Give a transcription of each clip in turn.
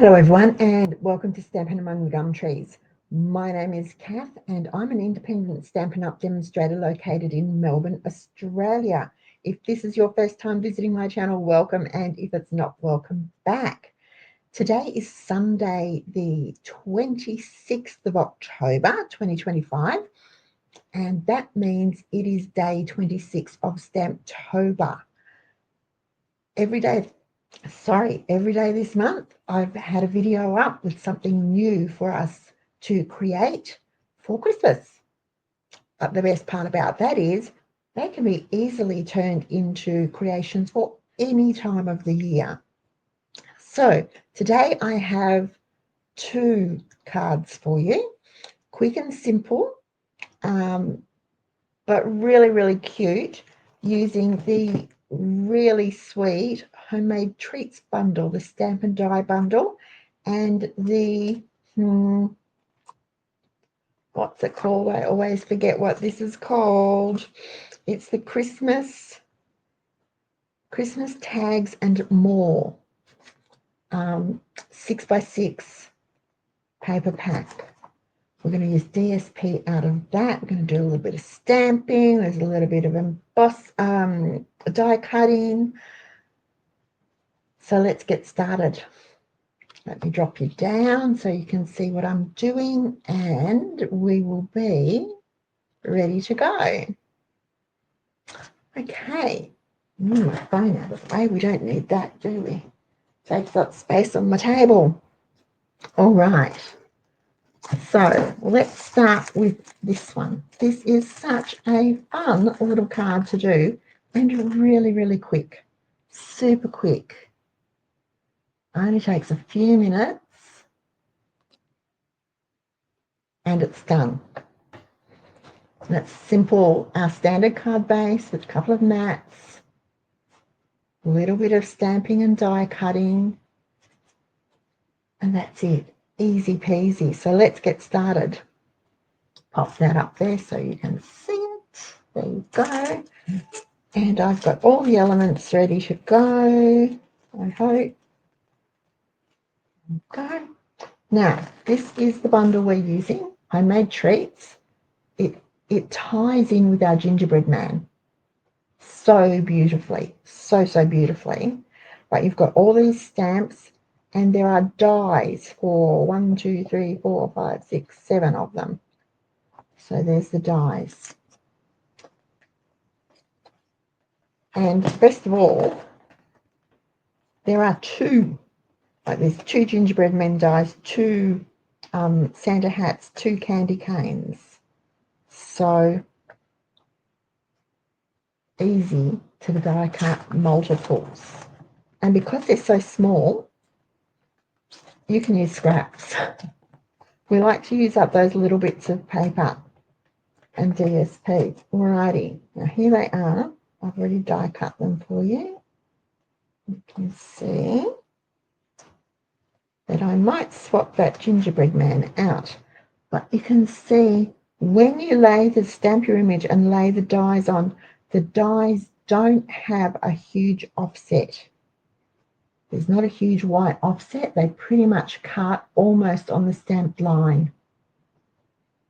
Hello everyone and welcome to Stampin' Among the Gum Trees. My name is Kath and I'm an independent Stampin' Up! Demonstrator located in Melbourne, Australia. If this is your first time visiting my channel, welcome, and if it's not, welcome back. Today is Sunday the 26th of October 2025 and that means it is day 26 of Stamptober. Every day this month I've had a video up with something new for us to create for Christmas. But the best part about that is they can be easily turned into creations for any time of the year. So today I have two cards for you, quick and simple, but really cute, using the really sweet homemade treats bundle, the Stamp and Die bundle, and the what's it called? I always forget what this is called. It's the Christmas tags and more 6x6 paper pack. We're going to use DSP out of that. We're going to do a little bit of stamping. There's a little bit of die cutting. So let's get started. Let me drop you down so you can see what I'm doing, and we will be ready to go. Okay. Move my phone out of the way. We don't need that, do we? Takes up space on my table. All right. So let's start with this one. This is such a fun little card to do and really quick, super quick. Only takes a few minutes and it's done. That's simple, our standard card base with a couple of mats, a little bit of stamping and die cutting, and that's it. Easy peasy. So let's get started. Pop that up there so you can see it. There you go. And I've got all the elements ready to go, I hope. Okay. Now, this is the bundle we're using, Homemade Treats. It ties in with our gingerbread man so beautifully, so beautifully. But you've got all these stamps, and there are dies for 1, 2, 3, 4, 5, 6, 7 of them. So there's the dies. And best of all, there are two. Like there's 2 gingerbread men dies, 2 Santa hats, 2 candy canes. So easy to die cut multiples. And because they're so small, you can use scraps. We like to use up those little bits of paper and DSP. Alrighty, now here they are. I've already die cut them for you. You can see that I might swap that gingerbread man out, but you can see when you lay the stamp your image and lay the dies on, the dies don't have a huge offset. There's not a huge white offset. They pretty much cut almost on the stamped line.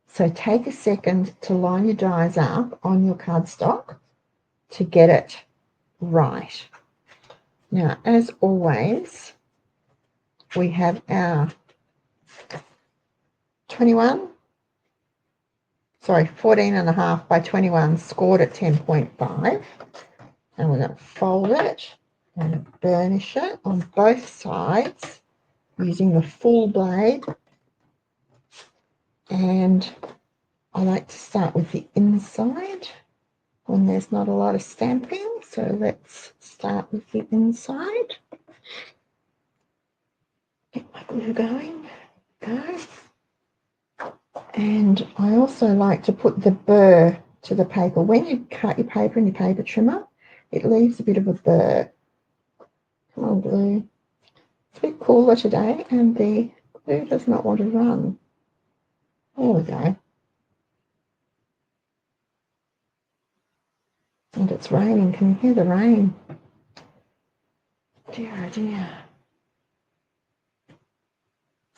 So take a second to line your dies up on your cardstock to get it right. Now, as always, we have our 14.5 by 21 scored at 10.5. And we're going to fold it and burnish it on both sides using the full blade. And I like to start with the inside when there's not a lot of stamping. So let's start with the inside. Get my glue going. Go. And I also like to put the burr to the paper. When you cut your paper in your paper trimmer, it leaves a bit of a burr. Come on, glue. It's a bit cooler today and the glue does not want to run. There we go. And it's raining. Can you hear the rain? Dear, oh dear.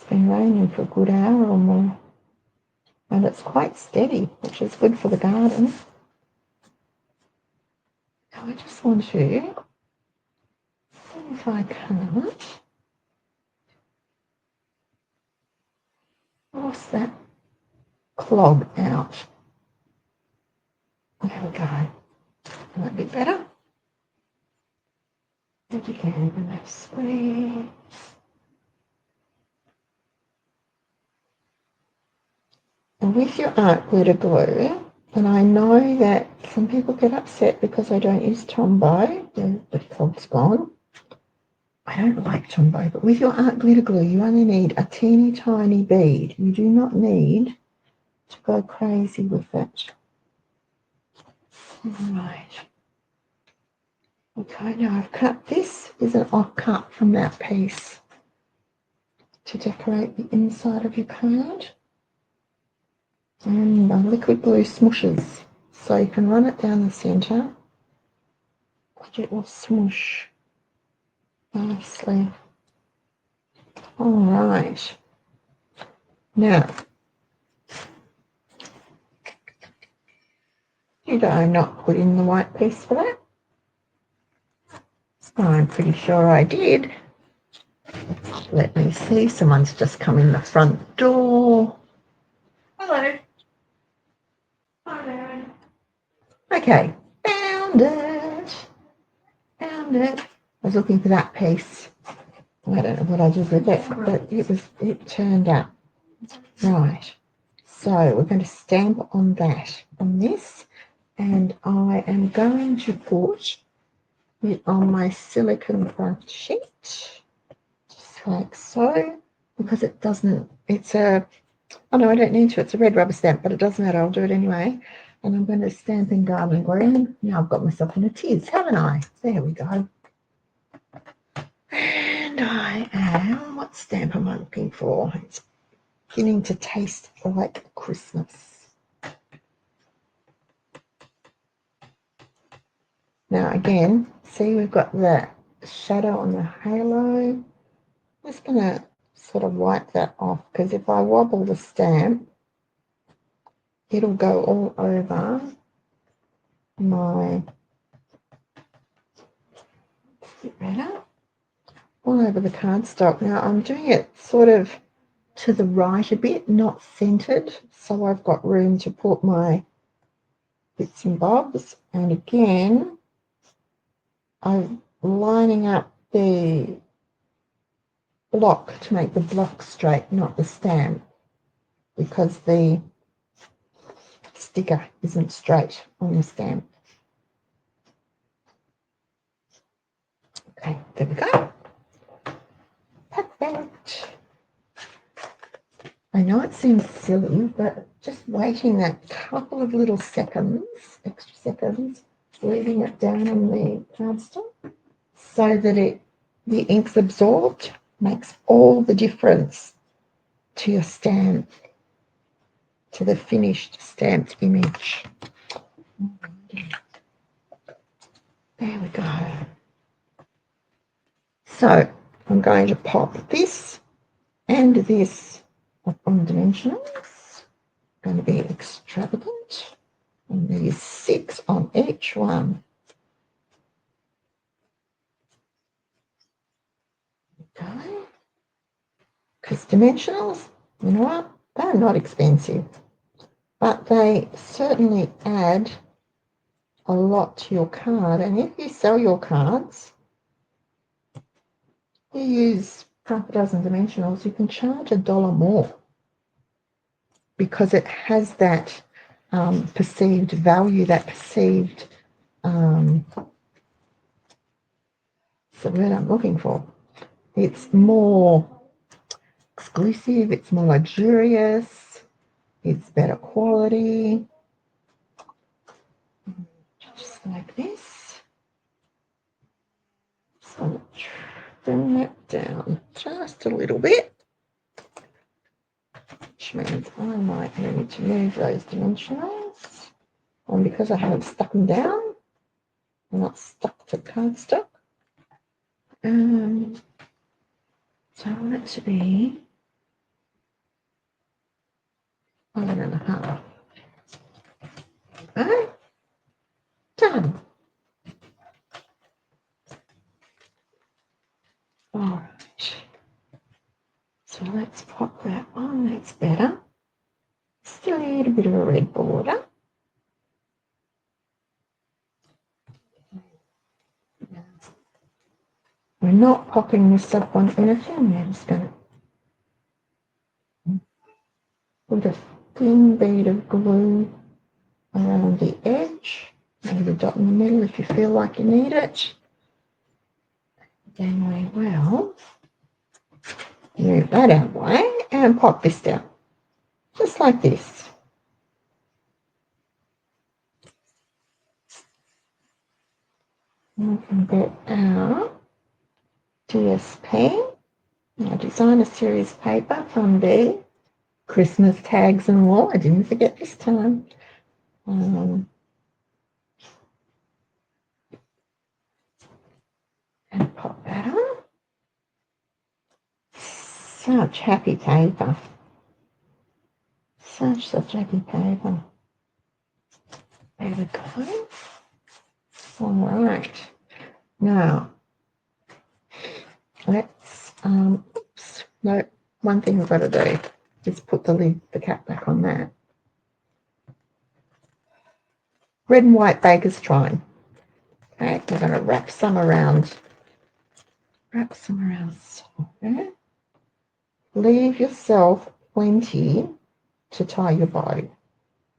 been raining for a good hour or more, and it's quite steady, which is good for the garden. So I just want to see if I can force that clog out. There we go. Might be better. And again, I'm going to squeeze. And with your art glitter glue, and I know that some people get upset because I don't use Tombow, the clog's gone. I don't like Tombow, but with your art glitter glue, you only need a teeny tiny bead. You do not need to go crazy with it. All right. Okay, now I've cut this. Is an offcut from that piece to decorate the inside of your card. And the liquid glue smooshes. So you can run it down the centre. It will smoosh nicely. All right. Now, did I not put in the white piece for that? I'm pretty sure I did. Let me see. Someone's just come in the front door. Hello. Hi there. Okay. Found it. Found it. I was looking for that piece. I don't know what I did with it, but it turned up. Right. So we're going to stamp on that, on this, and I am going to put it on my silicone craft sheet, just like so, because it doesn't, oh no, I don't need to, it's a red rubber stamp, but it doesn't matter, I'll do it anyway. And I'm going to stamp in Garden Green. Now I've got myself in a tiz, haven't I? There we go. And I am, what stamp am I looking for? It's beginning to taste like Christmas. Now again, see we've got the shadow on the halo. I'm just going to sort of wipe that off, because if I wobble the stamp, it'll go all over my, all over the cardstock. Now I'm doing it sort of to the right a bit, not centered, so I've got room to put my bits and bobs. And again, I'm lining up the block to make the block straight, not the stamp, because the sticker isn't straight on the stamp. Okay, there we go. Perfect. I know it seems silly, but just waiting that couple of little seconds, extra seconds, leaving it down on the cardstock so that the ink's absorbed, makes all the difference to your stamp, to the finished stamped image. There we go. So I'm going to pop this and this up on dimensionals. Going to be extravagant. And there's 6 on each one. Okay. Because dimensionals, you know what? They're not expensive, but they certainly add a lot to your card. And if you sell your cards, you use half a dozen dimensionals, you can charge $1 more, because it has that perceived value, that perceived, the word I'm looking for. It's more exclusive, it's more luxurious, it's better quality. Just like this. So I'm going to trim that down just a little bit, which means I might need to move those dimensionals. And because I haven't stuck them down, they're not stuck to cardstock. So I want it to be 11.5. Okay, done. All right. So let's pop that on. That's better. Still need a bit of a red border. We're not popping this up on anything. We're just going to put a thin bead of glue around the edge. Maybe a dot in the middle if you feel like you need it. Then we will move that out of the way and pop this down. Just like this. We can get our DSP, our designer series paper from the Christmas tags and all. I didn't forget this time. And pop that on. Such happy paper. Such happy paper. There we go. All right. Now, let's, no, one thing we've got to do is put the cap back on that. Red and white baker's twine. Okay, we're going to wrap some around so. Leave yourself plenty to tie your bow.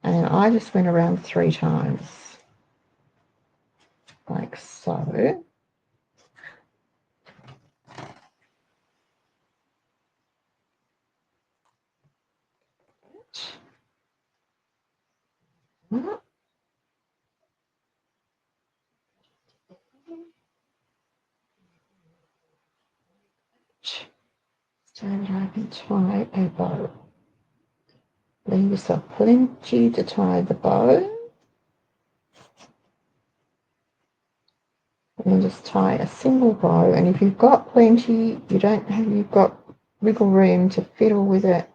And I just went around 3 times, like so. So that I can tie a bow. Leave yourself plenty to tie the bow. And just tie a single bow. And if you've got plenty, you've got wiggle room to fiddle with it,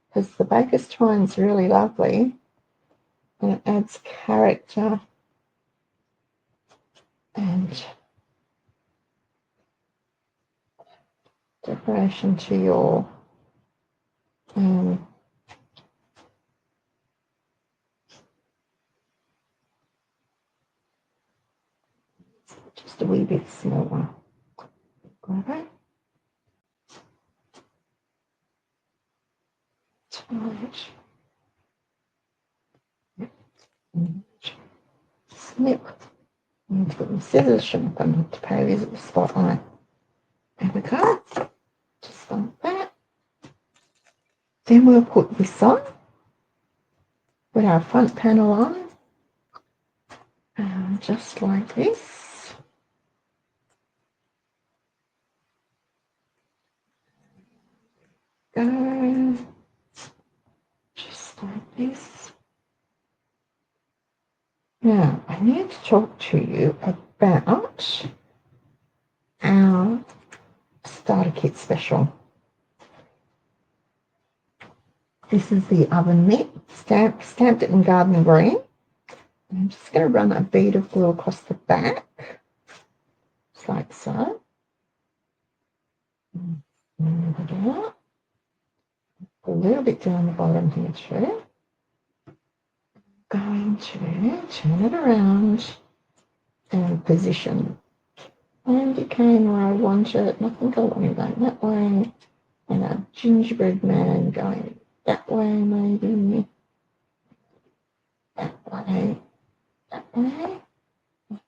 because the baker's twine's really lovely and it adds character and decoration to your just a wee bit smaller. Grab it. Snip. And put some scissors, shouldn't have gone to pay these at the spotlight. There we go. Just like that. Then we'll put this on. Put our front panel on. Just like this. Go. Just like this. Now, I need to talk to you about our starter kit special. This is the oven mitt, stamped it in garden green. I'm just going to run a bead of glue across the back, just like so. A little bit down the bottom here too. Going to turn it around and position. And you can where I want it. And I think I want him going that way. And a gingerbread man going that way, maybe. That way. That way.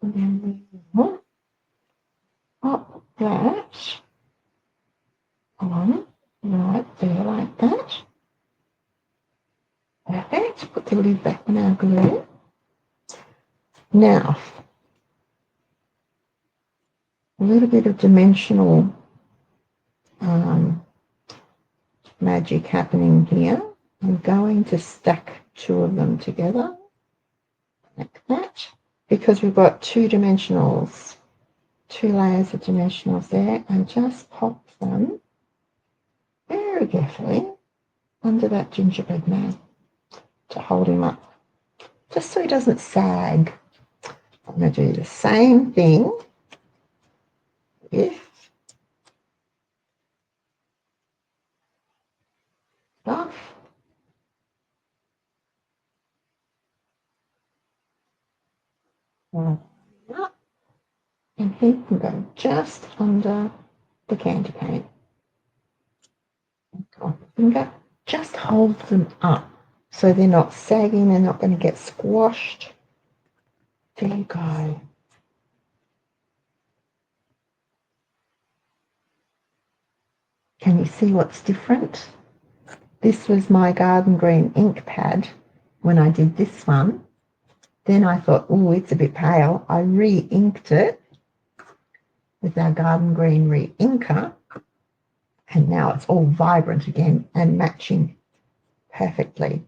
And then we will pop that on right there like that. Perfect. Put the lid back on our glue. Now, a little bit of dimensional magic happening here. I'm going to stack 2 of them together like that, because we've got 2 dimensionals, 2 layers of dimensionals there, and just pop them very carefully under that gingerbread man. to hold him up, just so he doesn't sag. I'm going to do the same thing with stuff. And he can go just under the candy cane. Finger just hold them up so they're not sagging, they're not going to get squashed. There you go. Can you see what's different? This was my garden green ink pad when I did this one. Then I thought, oh, it's a bit pale. I re-inked it with our garden green re-inker, and now it's all vibrant again and matching perfectly.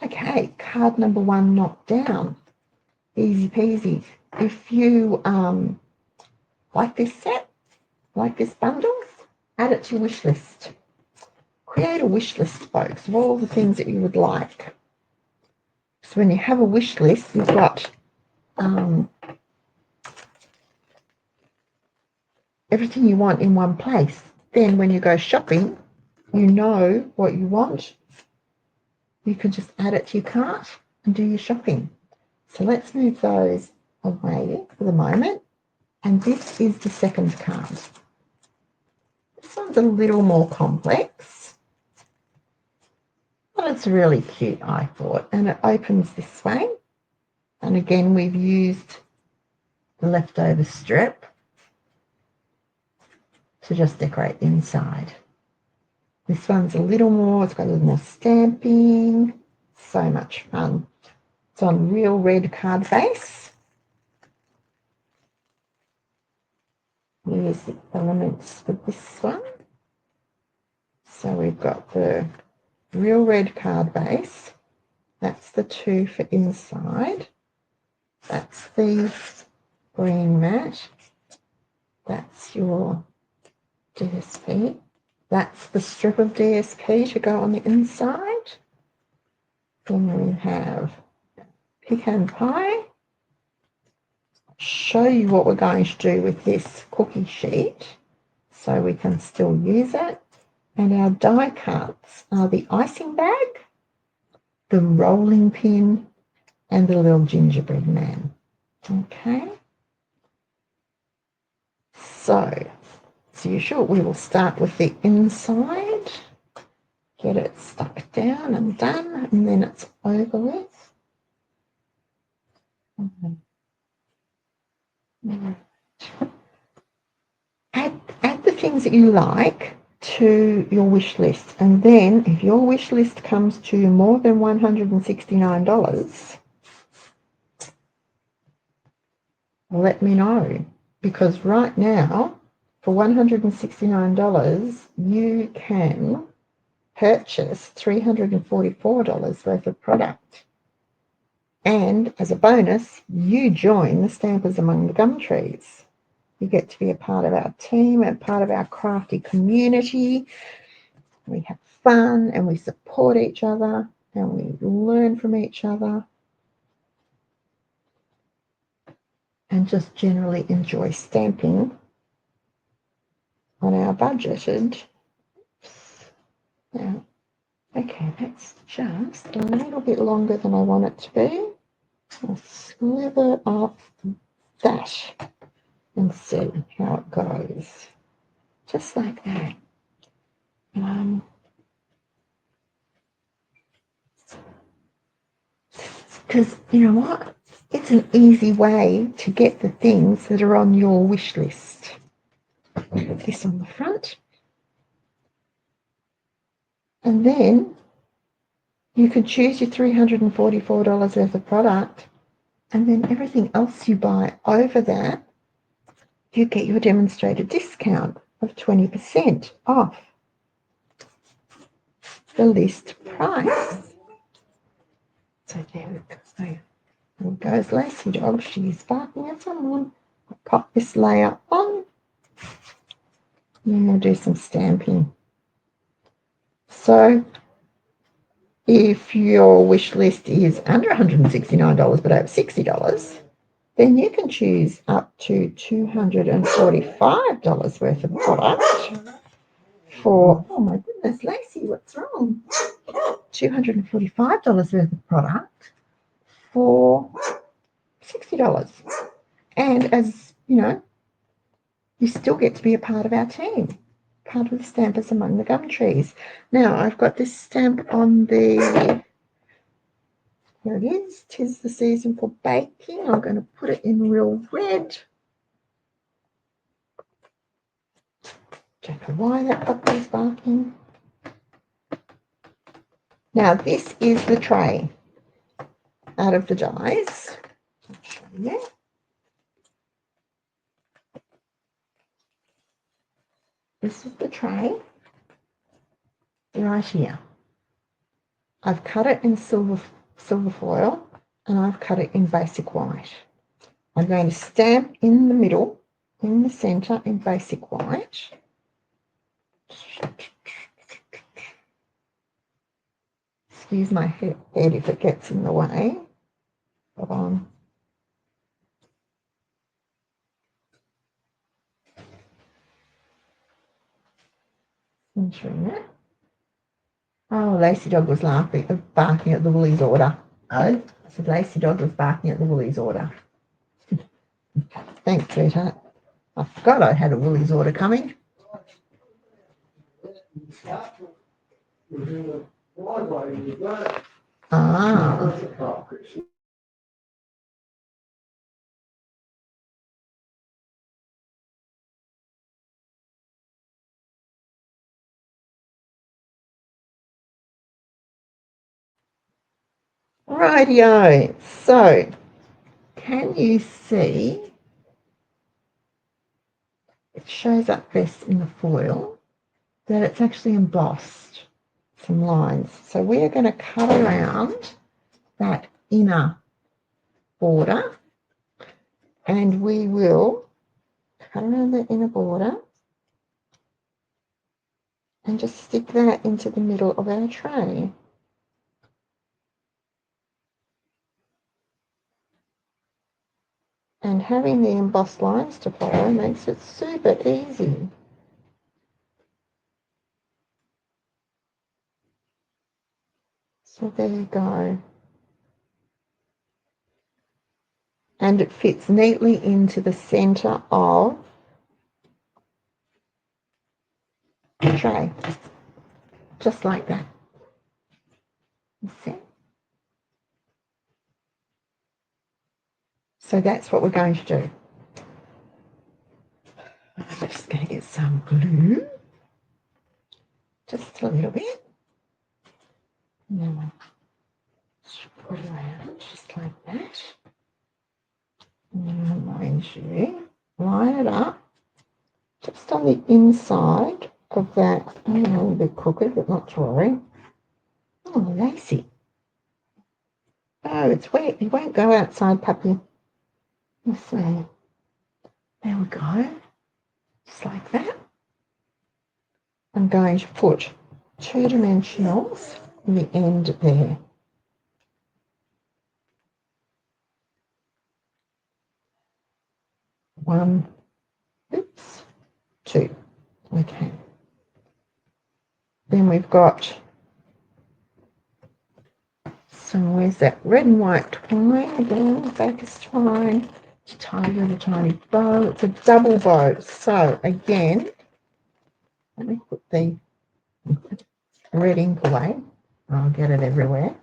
Okay, card number 1 knocked down. Easy peasy. If you like this set, like this bundle, add it to your wish list. Create a wish list, folks, of all the things that you would like. So when you have a wish list, you've got everything you want in one place. Then when you go shopping, you know what you want. You can just add it to your cart and do your shopping. So let's move those away for the moment. And this is the second card. This one's a little more complex, but it's really cute, I thought. And it opens this way. And again, we've used the leftover strip to just decorate the inside. This one's a little more, it's got a little more stamping. So much fun. It's on real red card base. Here's the elements for this one. So we've got the real red card base. That's the 2 for inside. That's the green mat. That's your DSP. That's the strip of DSP to go on the inside. Then we have pecan pie. Show you what we're going to do with this cookie sheet so we can still use it. And our die cuts are the icing bag, the rolling pin, and the little gingerbread man. Okay. So, as usual, we will start with the inside. Get it stuck down and done, and then it's over with. Add the things that you like to your wish list, and then if your wish list comes to more than $169, let me know, because right now for $169 you can purchase $344 worth of product, and as a bonus you join the Stampers Among the Gum Trees. You get to be a part of our team and part of our crafty community. We have fun and we support each other and we learn from each other and just generally enjoy stamping on our budgeted. Now, okay, that's just a little bit longer than I want it to be. I'll slither up that and see how it goes. Just like that. Because you know what? It's an easy way to get the things that are on your wish list. Put this on the front. And then you can choose your $344 worth of product, and then everything else you buy over that, you get your demonstrated discount of 20% off the list price. So there we go. There goes Lacey Dog. She's barking at someone. I'll pop this layer on, and then we'll do some stamping. So If your wish list is under $169 but over $60, then you can choose up to $245 worth of product for, oh my goodness, Lacey, what's wrong? $245 worth of product for $60. And as you know, you still get to be a part of our team, part of the Stampers Among the Gum Trees. Now, I've got this stamp on the, here it is, 'Tis the Season for Baking. I'm going to put it in real red. Don't know why that puppy's barking. Now, this is the tray out of the dies. I'll show you. This is the tray right here. I've cut it in silver foil and I've cut it in basic white. I'm going to stamp in the middle, in the center, in basic white. Excuse my head if it gets in the way. Hold on. Centering it. Oh, Lacey Dog was barking at the Woolies order. Oh? I said Lacey Dog was barking at the Woolies order. Thanks, sweetheart. I forgot I had a Woolies order coming. Ah. Rightio. So, can you see? It shows up best in the foil that it's actually embossed some lines. So we are going to cut around that inner border and we will cut around the inner border and just stick that into the middle of our tray. And having the embossed lines to follow makes it super easy. So there you go. And it fits neatly into the center of the tray, just like that. You see? So that's what we're going to do. I'm just going to get some glue, just a little bit. Now put it around just like that. And mind you, line it up just on the inside of that. A little bit crooked, but not to worry. Oh, Lacey. Oh, it's wet. You won't go outside, puppy. Let's see. There we go. Just like that. I'm going to put 2 dimensionals in the end there. One, oops, 2. Okay. Then we've got some, where's that red and white twine again, baker's twine, to tie a little tiny bow. It's a double bow. So again, let me put the red ink away. I'll get it everywhere.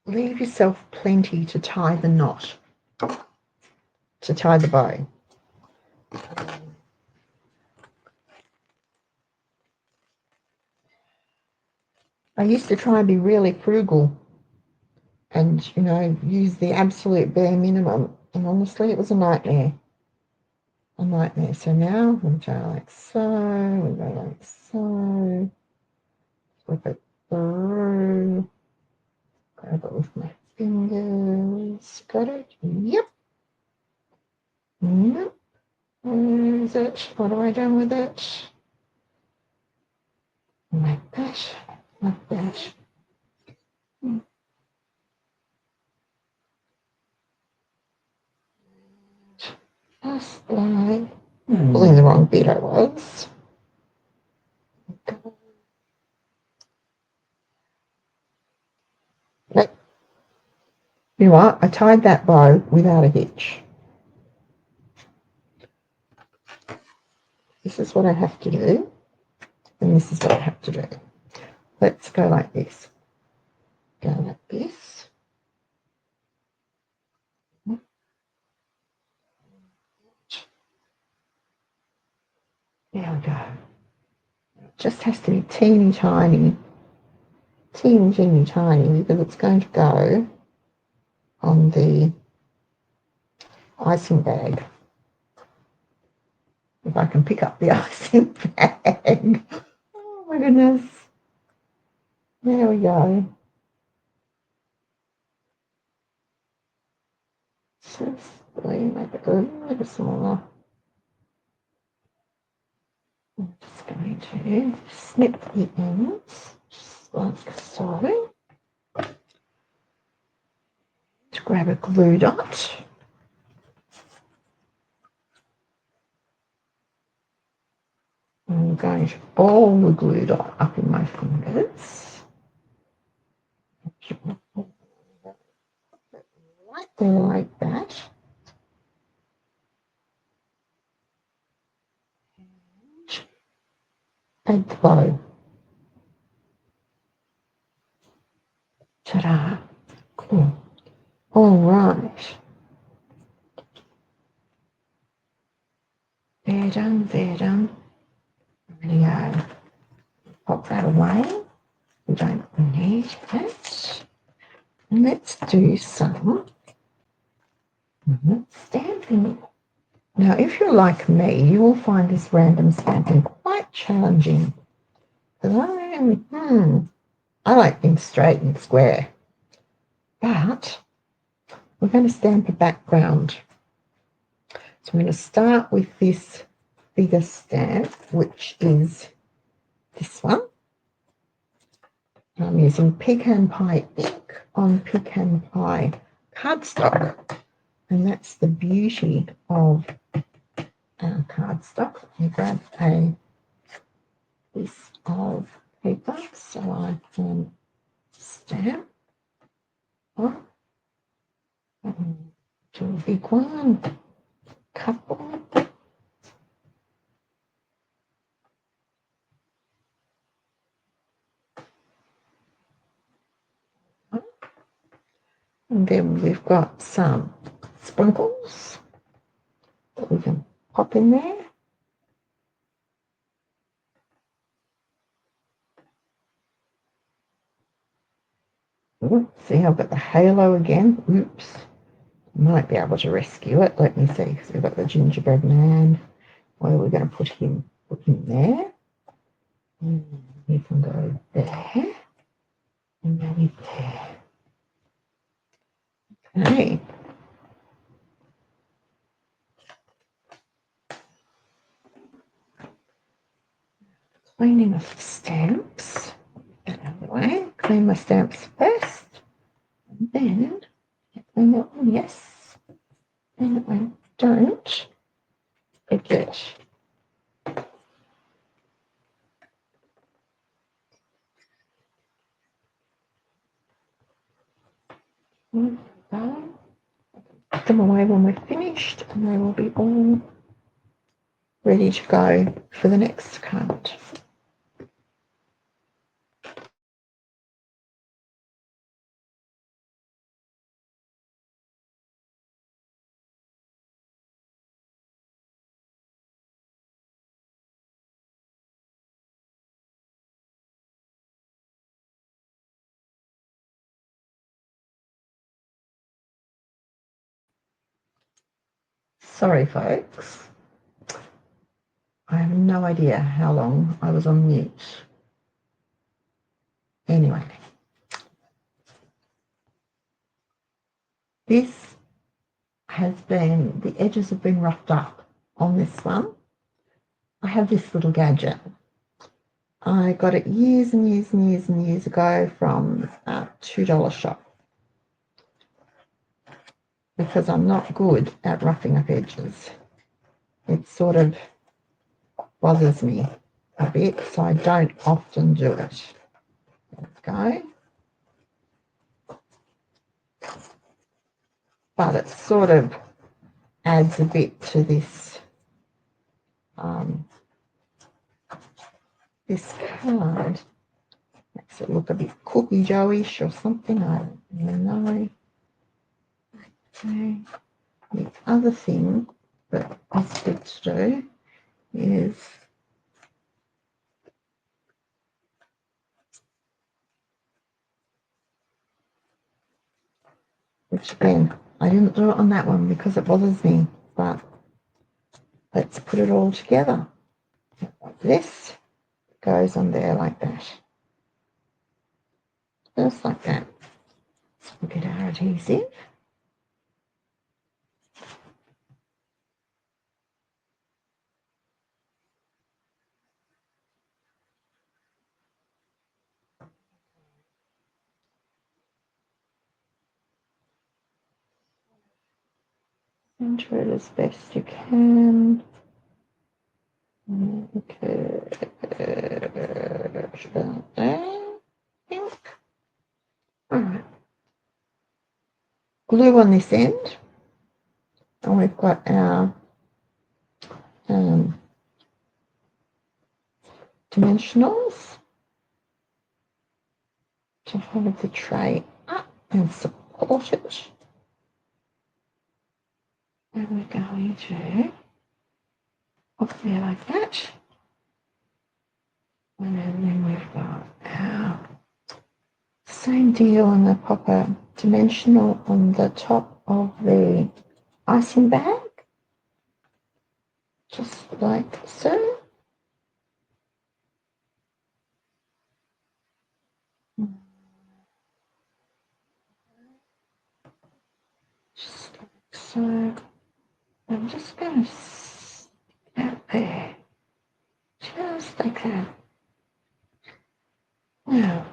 Leave yourself plenty to tie the knot, to tie the bow. I used to try and be really frugal and, you know, use the absolute bare minimum. And honestly, it was a nightmare. A nightmare. So now we go like so, we go like so, flip it through, grab it with my fingers. Got it? Yep. Yep. Where is it? What have I done with it? Like that. like that. Just like pulling the wrong bit I was. But you know what? I tied that bow without a hitch. This is what I have to do, and this is what I have to do. Let's go like this. Go like this. There we go. It just has to be teeny tiny, teeny tiny, because it's going to go on the icing bag. If I can pick up the icing bag. Oh my goodness. There we go. Just make it a little bit smaller. I'm just going to snip the ends, just like so. To grab a glue dot. I'm going to ball the glue dot up in my fingers. Right there like that. And the bow. Ta-da. Cool. All right. They're done, they're done. There we go. Pop that away. We don't need that. And let's do some stamping. Now, if you're like me, you will find this random stamping quite challenging. Because I like things straight and square. But we're going to stamp a background. So I'm going to start with this bigger stamp, which is this one. I'm using Pecan Pie ink on Pecan Pie cardstock. And that's the beauty of our cardstock. Let me grab a piece of paper so I can stamp on. To a big one, couple. And then we've got some sprinkles that we can pop in there. See, I've got the halo again. Oops. Might be able to rescue it. Let me see. So we've got the gingerbread man. Where are we going to put him? Put him there. And he can go there. And maybe there. Okay. Cleaning off the stamps. Get out of the way. Clean my stamps first. And then clean that one, yes. And I don't forget. Put them away when we're finished, and they will be all ready to go for the next card. Sorry, folks. I have no idea how long I was on mute. Anyway, this has been, the edges have been roughed up on this one. I have this little gadget. I got it years and years and years and years ago from a $2 shop because I'm not good at roughing up edges. It sort of bothers me a bit, so I don't often do it. There we go. But it sort of adds a bit to this this card. Makes it look a bit cookie dough-ish or something. I don't really know. Okay. The other thing that is good to do is which again, I didn't do it on that one because it bothers me, but let's put it all together. This goes on there like that. Just like that. So we'll get our adhesive. Center it as best you can. Okay. All right. Glue on this end, and we've got our dimensionals to hold the tray up and support it. And we're going to pop there like that. And then we've got our same deal, and the pop a dimensional on the top of the icing bag, just like so. Just like so. I'm just going to stick that there, just like that. Now,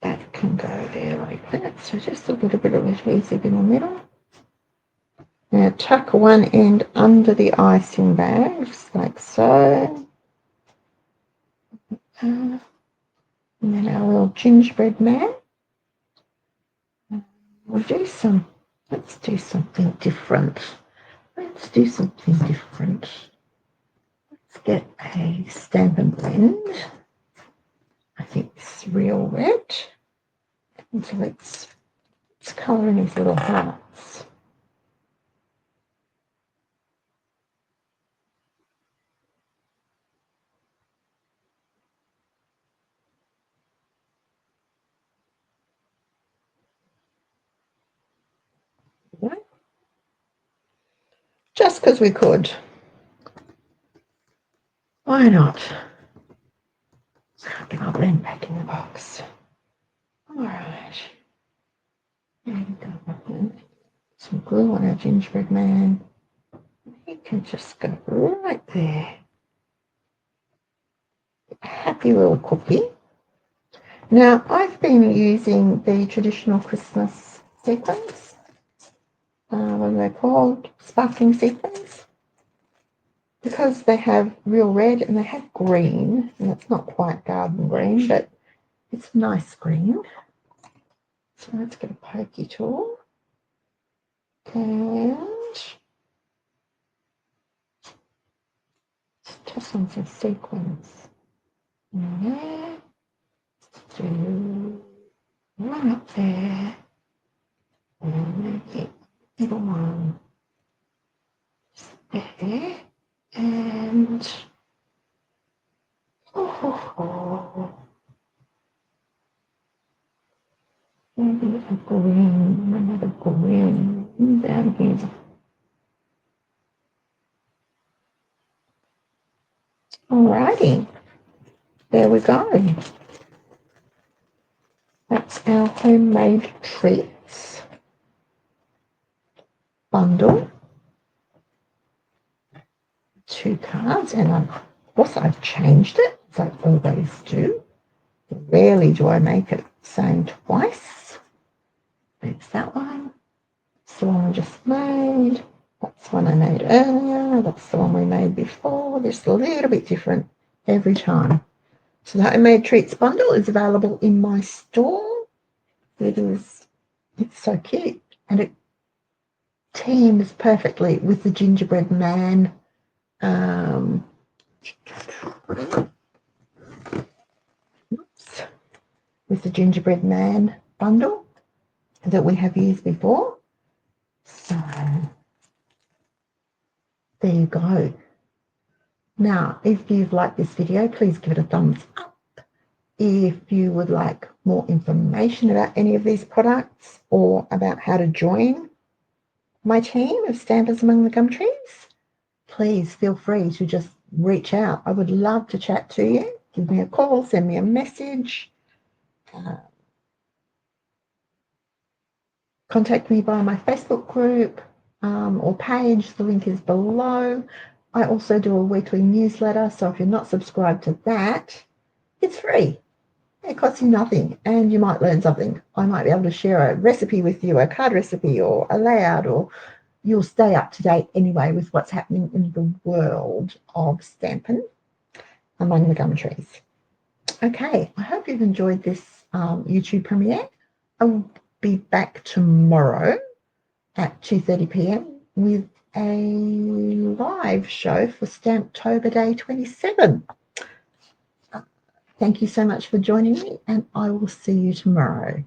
that can go there like that. So just a little bit of adhesive in the middle. Now tuck one end under the icing bag, just like so. And then our little gingerbread man. We'll do some, let's do something different. Let's do something different. Let's get a Stampin' blend. I think this is real red. And so let's colour in his little hearts. Just because we could. Why not? Get our blend back in the box. All right. There we go. Some glue on our gingerbread man. He can just go right there. Happy little cookie. Now, I've been using the traditional Christmas sequins. What are they called? Sparkling sequins. Because they have real red and they have green, and it's not quite garden green, but it's nice green. So let's get a pokey tool and toss on some sequins in there. Do one up there, and then the little one there, and maybe a green, another green down here. Alrighty, there we go. That's our homemade treats bundle. 2 cards, and of course I've changed it, as I always do. Rarely do I make it same twice. It's that one. It's the one we just made. That's the one I made earlier. That's the one we made before. Just a little bit different every time. So the Homemade Treats bundle is available in my store. It's so cute, and it teams perfectly with the gingerbread man with the gingerbread man bundle that we have used before. So there you go. Now, if you've liked this video, please give it a thumbs up. If you would like more information about any of these products or about how to join my team of Stampers Among the Gum Trees, please feel free to just reach out. I would love to chat to you. Give me a call, send me a message. Contact me via my Facebook group or page. The link is below. I also do a weekly newsletter, so if you're not subscribed to that, it's free. It costs you nothing, and you might learn something. I might be able to share a recipe with you, a card recipe or a layout, or you'll stay up to date anyway with what's happening in the world of Stampin' Among the Gum Trees. Okay, I hope you've enjoyed this YouTube premiere. I'll be back tomorrow at 2:30 p.m. with a live show for Stamptober Day 27. Thank you so much for joining me, and I will see you tomorrow.